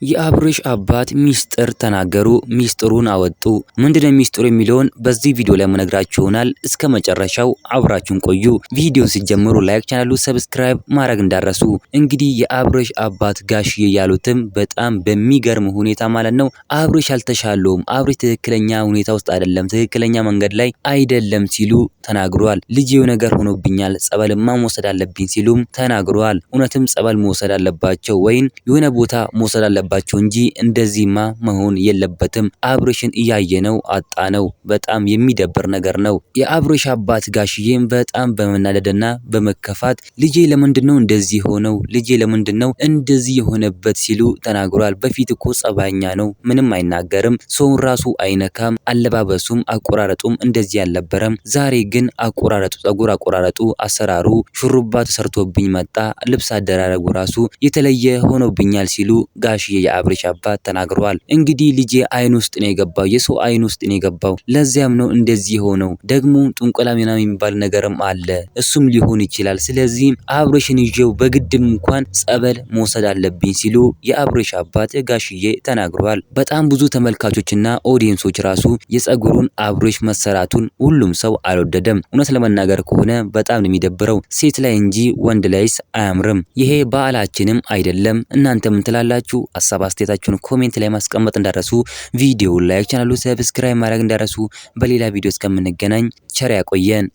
የአብርሽ አባት ሚስጥር ተናገሩ፣ ሚስጥሩን አወጡ። ምንድነው ሚስጥሩ የሚለውን በዚህ ቪዲዮ ላይ መነግራችሁ ይሆናል። እስከ መጨረሻው አብራችሁን ቆዩ። ቪዲዮ ሲጀምሩ ላይክ፣ ቻናሉ ሰብስክራይብ ማድረግ እንዳረሱ። እንግዲህ የአብርሽ አባት ጋሽዬ ያሉትም በጣም በሚገርም ሁኔታ ማለት ነው አብርሽ አልተሻለውም፣ አብርሽ ትክክለኛ ሁኔታ ውስጥ አይደለም፣ ትክክለኛ መንገድ ላይ አይደለም ሲሉ ተናግሯል። ልጅየው ነገር ሆኖብኛል፣ ጸበልማ መውሰድ አለብኝ ሲሉም ተናግሯል። እውነትም ጸበል መውሰድ አለባቸው ወይን የሆነ ቦታ መውሰድ አለባቸው እንጂ እንደዚህማ መሆን የለበትም። አብርሽን እያየነው አጣነው። በጣም የሚደብር ነገር ነው። የአብርሽ አባት ጋሽዬም በጣም በመናደድና በመከፋት ልጄ ለምንድነው እንደዚህ ሆነው፣ ልጄ ለምንድነው እንደዚህ የሆነበት ሲሉ ተናግሯል። በፊት እኮ ጸባይኛ ነው፣ ምንም አይናገርም፣ ሰውን ራሱ አይነካም፣ አለባበሱም አቆራረጡም እንደዚህ አልነበረም። ዛሬ ግን አቆራረጡ፣ ጸጉር አቆራረጡ፣ አሰራሩ፣ ሹሩባ ተሰርቶብኝ መጣ፣ ልብስ አደራረጉ ራሱ የተለየ ሆኖብኛል ሲሉ ጋሽዬ የአብርሽ አባት ተናግረዋል። እንግዲህ ልጄ አይን ውስጥ ነው የገባው፣ የሰው አይን ውስጥ ነው የገባው፣ ለዚያም ነው እንደዚህ ሆነው። ደግሞ ጥንቆላ ምናምን የሚባል ነገርም አለ፣ እሱም ሊሆን ይችላል። ስለዚህ አብርሽን ይዤው በግድም እንኳን ጸበል መውሰድ አለብኝ ሲሉ የአብርሽ አባት ጋሽዬ ተናግረዋል። በጣም ብዙ ተመልካቾችና ኦዲየንሶች ራሱ የጸጉሩን አብርሽ መሰራቱን ሁሉም ሰው አልወደደም። እውነት ለመናገር ከሆነ በጣም ነው የሚደብረው። ሴት ላይ እንጂ ወንድ ላይስ አያምርም። ይሄ ባህላችንም አይደለም። እናንተ ምን ትላላችሁ? ሀሳብ አስተያየታችሁን ኮሜንት ላይ ማስቀመጥ እንዳረሱ፣ ቪዲዮ ላይክ፣ ቻናሉ ሰብስክራይብ ማድረግ እንዳረሱ። በሌላ ቪዲዮ እስከምንገናኝ ቸር ያቆየን።